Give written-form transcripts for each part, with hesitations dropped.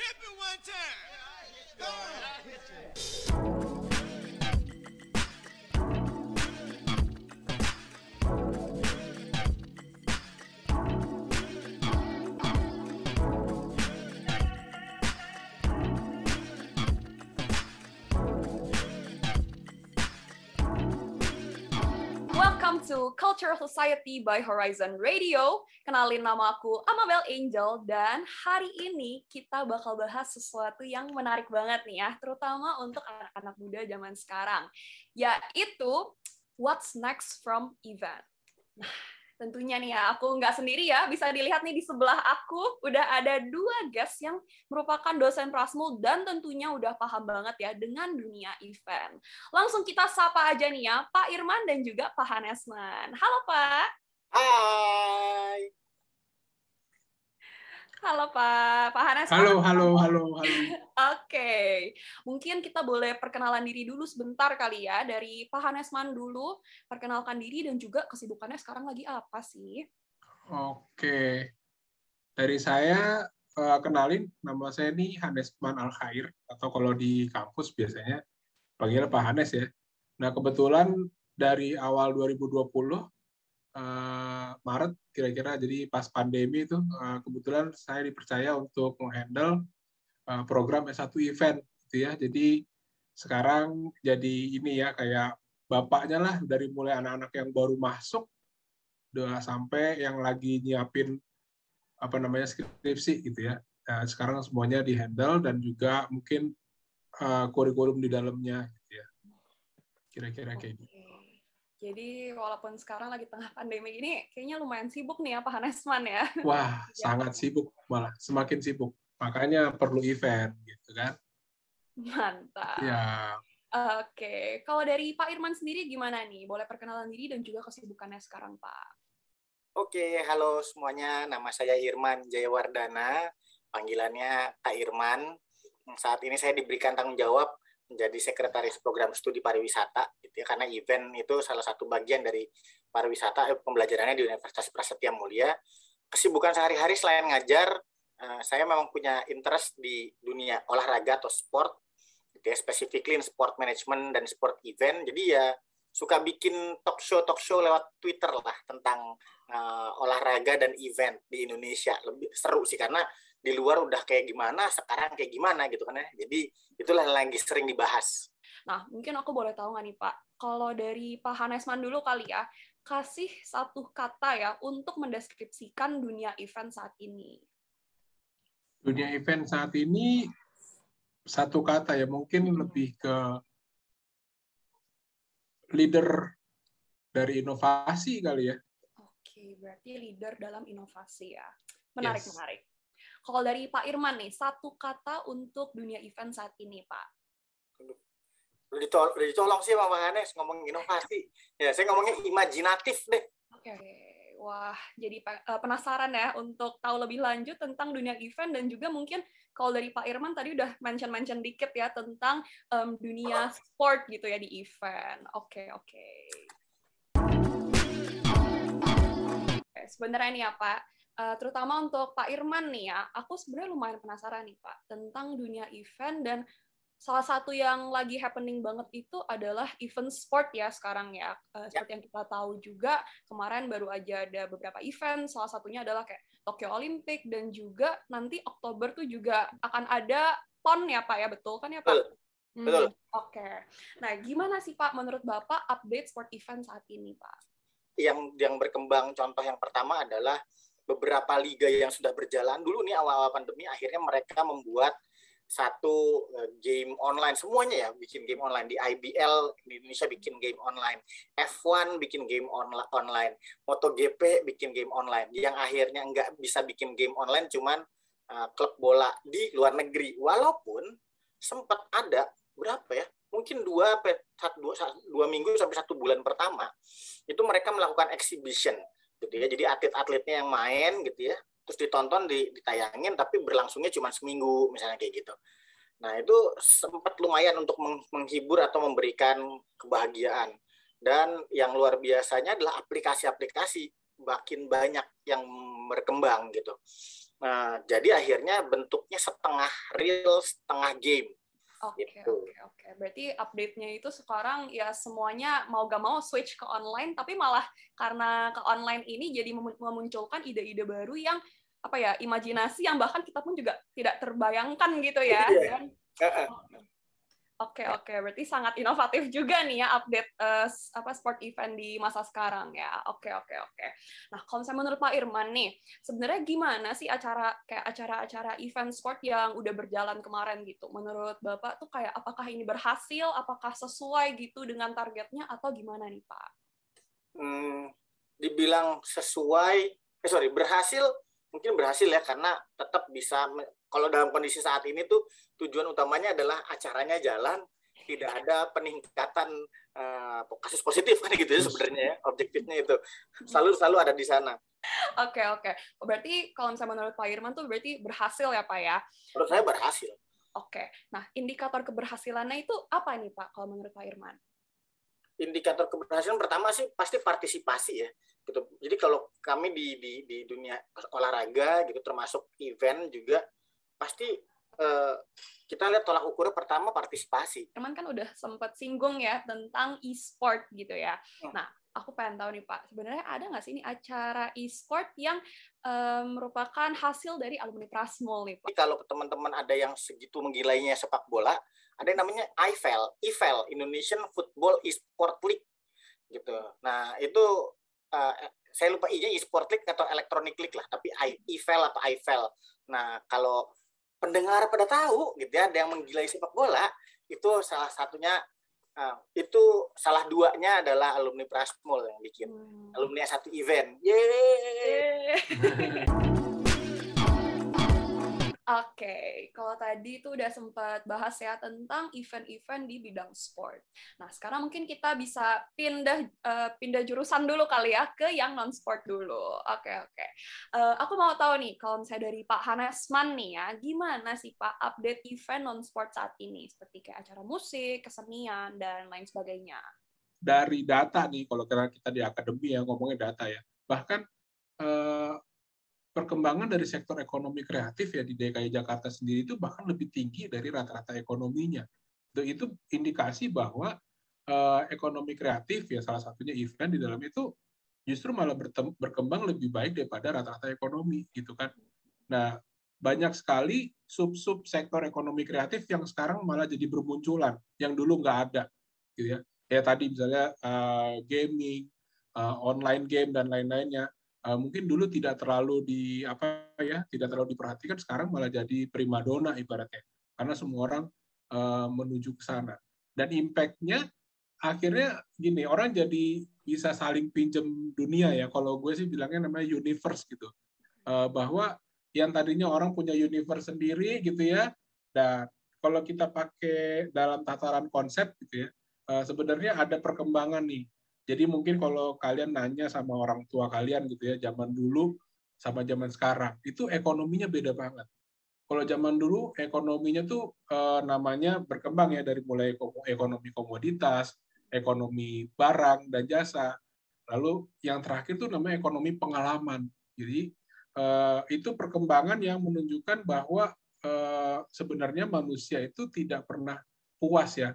Hit me one time. Welcome to Cultural Society by Horizon Radio. Kenalin, nama aku Amabel Angel, dan hari ini kita bakal bahas sesuatu yang menarik banget nih ya, terutama untuk anak-anak muda zaman sekarang, yaitu what's next from event. Nah, tentunya nih ya, aku nggak sendiri ya, bisa dilihat nih di sebelah aku, udah ada dua guest yang merupakan dosen Prasmul dan tentunya udah paham banget ya dengan dunia event. Langsung kita sapa aja nih ya, Pak Irman dan juga Pak Hanesman. Halo Pak. Hai. Halo Pak Hanesman. Halo. Oke, mungkin kita boleh perkenalan diri dulu sebentar kali ya, dari Pak Hanesman dulu, perkenalkan diri dan juga kesibukannya sekarang lagi apa sih? Oke, dari saya kenalin, nama saya ini Hanesman Al-Khair, atau kalau di kampus biasanya panggil Pak Hanes ya. Nah, kebetulan dari awal 2020, Maret kira-kira, jadi pas pandemi itu, kebetulan saya dipercaya untuk menghandle program S1 event gitu ya. Jadi sekarang jadi ini ya, kayak bapaknya lah, dari mulai anak-anak yang baru masuk udah sampai yang lagi nyiapin skripsi gitu ya. Nah, sekarang semuanya di-handle dan juga mungkin kurikulum di dalamnya gitu ya. Kira-kira kayak gitu. Jadi walaupun sekarang lagi tengah pandemi ini, kayaknya lumayan sibuk nih ya Pak Hanesman ya. Wah, sangat sibuk, malah semakin sibuk. Makanya perlu event gitu kan. Mantap. Ya. Oke, kalau dari Pak Irman sendiri gimana nih? Boleh perkenalan diri dan juga kesibukannya sekarang, Pak. Oke, halo semuanya. Nama saya Irman Jayawardana, panggilannya Kak Irman. Saat ini saya diberikan tanggung jawab menjadi sekretaris program studi pariwisata, gitu ya, karena event itu salah satu bagian dari pariwisata, pembelajarannya di Universitas Prasetya Mulia. Kesibukan sehari-hari selain ngajar, saya memang punya interest di dunia olahraga atau sport, gitu ya, specifically in sport management dan sport event. Jadi ya suka bikin talk show lewat Twitter lah tentang olahraga dan event di Indonesia. Lebih seru sih, karena di luar udah kayak gimana, sekarang kayak gimana gitu kan ya. Jadi itulah yang lagi sering dibahas. Nah, mungkin aku boleh tahu nggak nih Pak, kalau dari Pak Hanesman dulu kali ya, kasih satu kata ya untuk mendeskripsikan dunia event saat ini. Dunia event saat ini, satu kata ya, mungkin lebih ke leader dari inovasi kali ya. Oke, berarti leader dalam inovasi ya. Menarik, Yes. Menarik. Kalau dari Pak Irman nih, satu kata untuk dunia event saat ini, Pak. Udah dicolong sih Pak Hanes ngomong inovasi. Ya, saya ngomongnya imajinatif deh. Oke. Wah, jadi penasaran ya untuk tahu lebih lanjut tentang dunia event, dan juga mungkin kalau dari Pak Irman tadi udah mention dikit ya tentang dunia sport gitu ya di event. Oke. Sebenarnya nih ya Pak, terutama untuk Pak Irman nih ya, aku sebenarnya lumayan penasaran nih Pak tentang dunia event, dan salah satu yang lagi happening banget itu adalah event sport ya sekarang ya. Seperti yang kita tahu juga, kemarin baru aja ada beberapa event, salah satunya adalah kayak Tokyo Olympic, dan juga nanti Oktober tuh juga akan ada PON ya Pak ya, betul kan ya Pak? Betul. Oke. Nah, gimana sih Pak menurut Bapak update sport event saat ini Pak? Yang berkembang, contoh yang pertama adalah beberapa liga yang sudah berjalan dulu nih awal-awal pandemi, akhirnya mereka membuat satu game online, semuanya ya bikin game online. Di IBL di Indonesia bikin game online, F1 bikin game online, MotoGP bikin game online. Yang akhirnya nggak bisa bikin game online cuman klub bola di luar negeri, walaupun sempat ada berapa ya, mungkin 2 minggu sampai 1 bulan pertama itu mereka melakukan exhibition gitu ya. Jadi atlet-atletnya yang main gitu ya, terus ditonton, ditayangin, tapi berlangsungnya cuma seminggu misalnya kayak gitu. Nah, itu sempat lumayan untuk menghibur atau memberikan kebahagiaan. Dan yang luar biasanya adalah aplikasi-aplikasi makin banyak yang berkembang gitu. Nah, jadi akhirnya bentuknya setengah real, setengah game. Oke. Gitu. Berarti update-nya itu sekarang ya semuanya mau gak mau switch ke online, tapi malah karena ke online ini jadi memunculkan ide-ide baru yang apa ya, imajinasi yang bahkan kita pun juga tidak terbayangkan gitu ya. Iya. Dan Oke, berarti sangat inovatif juga nih ya update sport event di masa sekarang ya. Oke. Nah, kalau misalnya menurut Pak Irman nih, sebenarnya gimana sih acara-acara event sport yang udah berjalan kemarin gitu? Menurut Bapak tuh kayak apakah ini berhasil, apakah sesuai gitu dengan targetnya atau gimana nih, Pak? Dibilang sesuai, berhasil, mungkin berhasil ya, karena tetap bisa, kalau dalam kondisi saat ini tuh tujuan utamanya adalah acaranya jalan, tidak ada peningkatan kasus positif kan gitu ya sebenarnya ya, objektifnya itu selalu ada di sana. Oke. Berarti kalau misalnya menurut Pak Irman tuh berarti berhasil ya Pak ya? Menurut saya berhasil. Oke. Nah, indikator keberhasilannya itu apa nih Pak kalau menurut Pak Irman? Indikator keberhasilan pertama sih pasti partisipasi ya. Gitu. Jadi kalau kami di dunia olahraga gitu, termasuk event juga, pasti kita lihat tolak ukurnya pertama partisipasi. Irman kan udah sempat singgung ya tentang e-sport gitu ya. Nah, aku pengen tahu nih Pak, sebenarnya ada nggak sih ini acara e-sport yang merupakan hasil dari alumni Prasmul nih Pak? Kalau teman-teman ada yang segitu menggilainya sepak bola, ada yang namanya IFEL, Indonesian Football E-Sport League gitu. Nah, itu saya lupa I-nya e-sport league atau electronic league lah, tapi IFEL. Nah, kalau pendengar pada tahu gitu ya, ada yang menggilai sepak bola, itu salah satunya, itu salah duanya adalah alumni Prasmul yang bikin. Alumni satu event. Yeay. Oke, kalau tadi itu udah sempat bahas ya tentang event-event di bidang sport. Nah, sekarang mungkin kita bisa pindah jurusan dulu kali ya ke yang non-sport dulu. Oke. Aku mau tahu nih, kalau misalnya dari Pak Hanesman nih ya, gimana sih Pak update event non-sport saat ini? Seperti kayak acara musik, kesenian, dan lain sebagainya. Dari data nih, kalau kita di akademi ya, ngomongnya data ya. Bahkan perkembangan dari sektor ekonomi kreatif ya di DKI Jakarta sendiri itu bahkan lebih tinggi dari rata-rata ekonominya. Itu indikasi bahwa ekonomi kreatif ya salah satunya event di dalam itu justru malah berkembang lebih baik daripada rata-rata ekonomi gitu kan. Nah, banyak sekali sub-sub sektor ekonomi kreatif yang sekarang malah jadi bermunculan yang dulu nggak ada gitu ya. Kayak tadi misalnya gaming, online game dan lain-lainnya. Mungkin dulu tidak terlalu tidak terlalu diperhatikan, sekarang malah jadi primadona ibaratnya karena semua orang menuju ke sana, dan impact-nya akhirnya gini, orang jadi bisa saling pinjam dunia ya, kalau gue sih bilangnya namanya universe gitu, bahwa yang tadinya orang punya universe sendiri gitu ya, dan kalau kita pakai dalam tataran konsep gitu ya, sebenarnya ada perkembangan nih. Jadi mungkin kalau kalian nanya sama orang tua kalian gitu ya, zaman dulu sama zaman sekarang, itu ekonominya beda banget. Kalau zaman dulu ekonominya tuh namanya berkembang ya, dari mulai ekonomi komoditas, ekonomi barang dan jasa. Lalu yang terakhir tuh namanya ekonomi pengalaman. Jadi itu perkembangan yang menunjukkan bahwa sebenarnya manusia itu tidak pernah puas ya.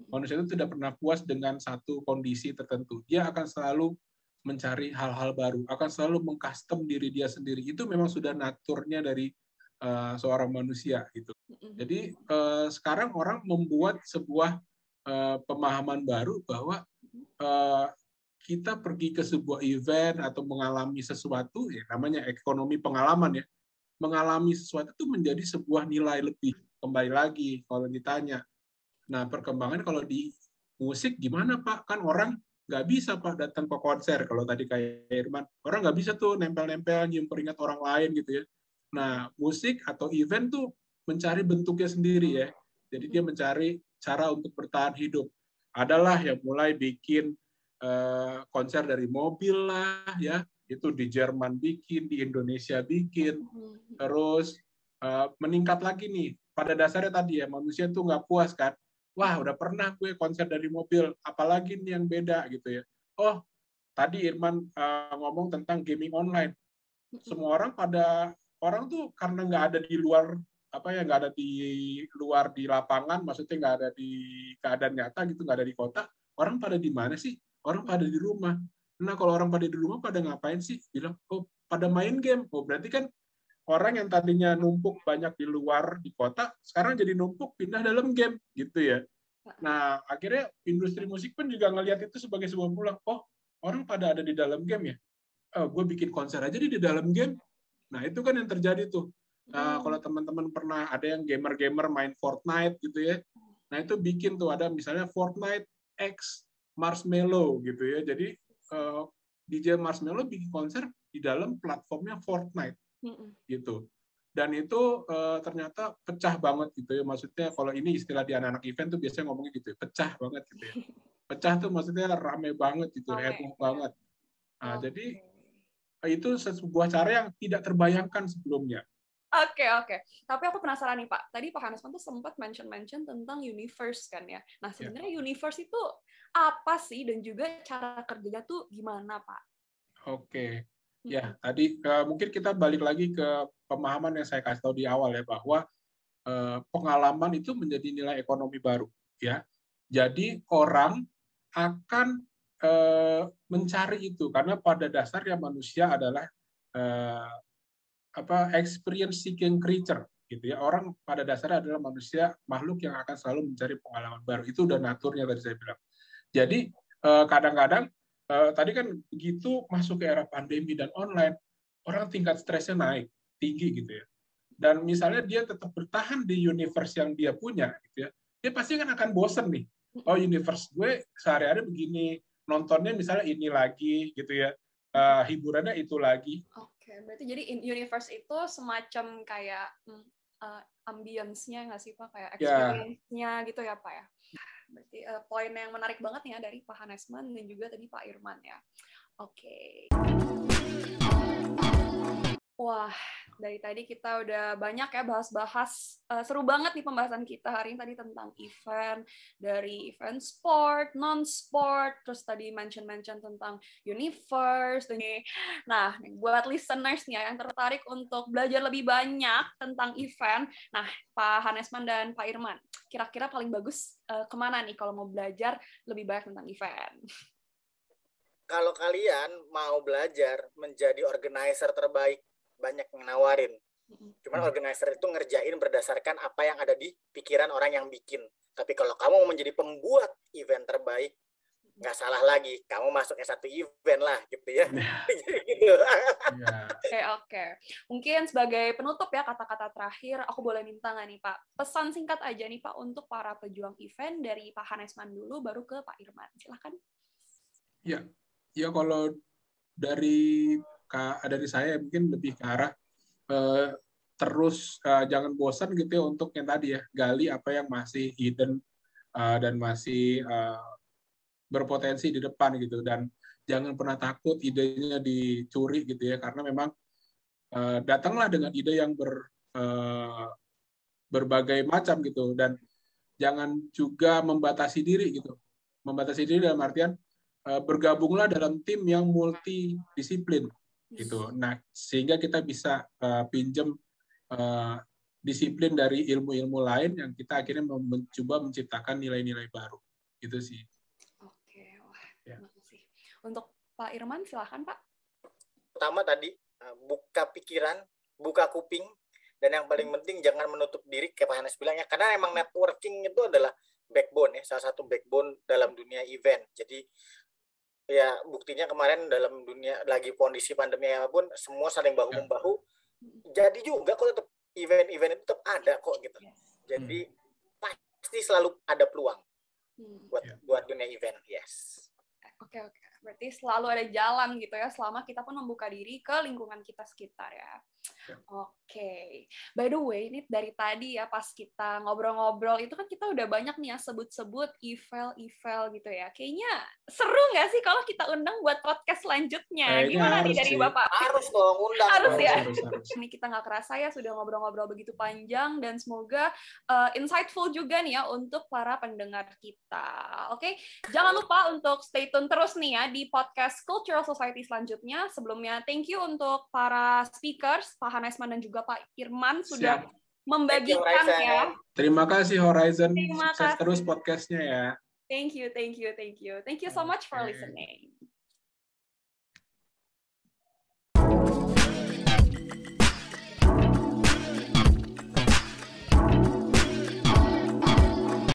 Manusia itu tidak pernah puas dengan satu kondisi tertentu. Dia akan selalu mencari hal-hal baru, akan selalu mengcustom diri dia sendiri. Itu memang sudah naturnya dari seorang manusia gitu. Jadi sekarang orang membuat sebuah pemahaman baru bahwa kita pergi ke sebuah event atau mengalami sesuatu, ya namanya ekonomi pengalaman ya. Mengalami sesuatu itu menjadi sebuah nilai lebih. Kembali lagi kalau ditanya, nah, perkembangan kalau di musik gimana Pak? Kan orang nggak bisa Pak datang ke konser. Kalau tadi kayak Irman, orang nggak bisa tuh nempel-nempel, nyium keringat orang lain gitu ya. Nah, musik atau event tuh mencari bentuknya sendiri ya. Jadi dia mencari cara untuk bertahan hidup. Adalah yang mulai bikin konser dari mobil lah ya. Itu di Jerman bikin, di Indonesia bikin. Terus meningkat lagi nih. Pada dasarnya tadi ya, manusia tuh nggak puas kan. Wah, udah pernah gue konser dari mobil, apalagi nih yang beda gitu ya. Oh, tadi Irman ngomong tentang gaming online. Semua orang pada orang tuh karena nggak ada di luar nggak ada di luar di lapangan, maksudnya nggak ada di keadaan nyata gitu, nggak ada di kota, orang pada di mana sih? Orang pada di rumah. Nah kalau orang pada di rumah pada ngapain sih? Bilang, oh pada main game. Oh berarti kan orang yang tadinya numpuk banyak di luar di kota, sekarang jadi numpuk pindah dalam game gitu ya. Nah akhirnya industri musik pun juga ngelihat itu sebagai sebuah peluang. Oh orang pada ada di dalam game ya. Oh, gue bikin konser aja di dalam game. Nah itu kan yang terjadi tuh. Kalau teman-teman pernah ada yang gamer-gamer main Fortnite gitu ya, nah itu bikin tuh ada misalnya Fortnite X Marshmello gitu ya. Jadi DJ Marshmello bikin konser di dalam platformnya Fortnite gitu. Dan itu ternyata pecah banget gitu ya. Maksudnya kalau ini istilah di anak-anak event tuh biasanya ngomongnya gitu ya, pecah banget gitu ya. Pecah tuh maksudnya rame banget gitu, heboh banget. Nah, jadi itu sebuah cara yang tidak terbayangkan sebelumnya. Oke. Tapi aku penasaran nih Pak. Tadi Pak Hanesman tuh sempat mention tentang universe kan ya. Nah sebenarnya universe itu apa sih dan juga cara kerjanya tuh gimana Pak? Oke. Ya tadi mungkin kita balik lagi ke pemahaman yang saya kasih tahu di awal ya, bahwa pengalaman itu menjadi nilai ekonomi baru ya. Jadi orang akan mencari itu karena pada dasarnya manusia adalah experience seeking creature gitu ya. Orang pada dasarnya adalah manusia, makhluk yang akan selalu mencari pengalaman baru. Itu udah naturnya tadi saya bilang. Jadi kadang-kadang tadi kan begitu masuk ke era pandemi dan online, orang tingkat stresnya naik tinggi gitu ya. Dan misalnya dia tetap bertahan di universe yang dia punya gitu ya, dia pasti akan bosen nih. Oh universe gue sehari-hari begini, nontonnya misalnya ini lagi gitu ya, hiburannya itu lagi. Oke, berarti jadi universe itu semacam kayak ambience-nya nggak sih Pak? Kayak experience-nya gitu ya Pak ya? Berarti poin yang menarik banget ya dari Pak Hanesman dan juga tadi Pak Irman ya. Oke. Wah, dari tadi kita udah banyak ya bahas-bahas. Seru banget nih pembahasan kita hari ini tadi tentang event, dari event sport, non-sport, terus tadi mention tentang universe. Nah, buat listeners nih yang tertarik untuk belajar lebih banyak tentang event, nah Pak Hanesman dan Pak Irman, kira-kira paling bagus kemana nih kalau mau belajar lebih banyak tentang event? Kalau kalian mau belajar menjadi organizer terbaik, banyak yang nawarin. Cuman organizer itu ngerjain berdasarkan apa yang ada di pikiran orang yang bikin. Tapi kalau kamu mau menjadi pembuat event terbaik, nggak salah lagi. Kamu masuk S1 event lah, gitu ya. Gitu. Oke. Mungkin sebagai penutup ya, kata-kata terakhir, aku boleh minta nggak nih Pak? Pesan singkat aja nih Pak untuk para pejuang event, dari Pak Hanesman dulu, baru ke Pak Irman. Silakan. Ya kalau dari saya mungkin lebih ke arah terus jangan bosan gitu ya untuk yang tadi ya, gali apa yang masih hidden dan masih berpotensi di depan gitu, dan jangan pernah takut idenya dicuri gitu ya, karena memang datanglah dengan ide yang berbagai macam gitu, dan jangan juga membatasi diri gitu. Membatasi diri dalam artian bergabunglah dalam tim yang multidisiplin gitu. Nah, sehingga kita bisa pinjam disiplin dari ilmu-ilmu lain yang kita akhirnya mencoba menciptakan nilai-nilai baru. Gitu sih. Oke, wah, terima kasih. Untuk Pak Irman, silakan Pak. Pertama tadi, buka pikiran, buka kuping, dan yang paling penting jangan menutup diri, kayak Pak Hanes bilang ya, karena emang networking itu adalah backbone ya, salah satu backbone dalam dunia event. Jadi ya buktinya kemarin dalam dunia lagi kondisi pandemi apapun, semua saling bahu-membahu. Jadi juga kok tetap event-event itu tetap ada kok gitu. Jadi pasti selalu ada peluang buat dunia event. Yes. Oke. Berarti selalu ada jalan gitu ya, selama kita pun membuka diri ke lingkungan kita sekitar ya. Oke. By the way, ini dari tadi ya pas kita ngobrol-ngobrol itu kan kita udah banyak nih ya sebut-sebut event gitu ya. Kayaknya seru nggak sih kalau kita undang buat podcast selanjutnya? Gimana nih dari Bapak? Harus dong, undang. Harus ya. Ini kita nggak kerasa ya sudah ngobrol-ngobrol begitu panjang, dan semoga insightful juga nih ya untuk para pendengar kita. Oke, jangan lupa untuk stay tune terus nih ya di podcast Cultural Society selanjutnya. Sebelumnya, thank you untuk para speakers, Pak Hanesman dan juga Pak Irman sudah membagikan ya. Terima kasih Horizon. Terima Sukses kasih. terus podcastnya ya. Thank you so much for listening.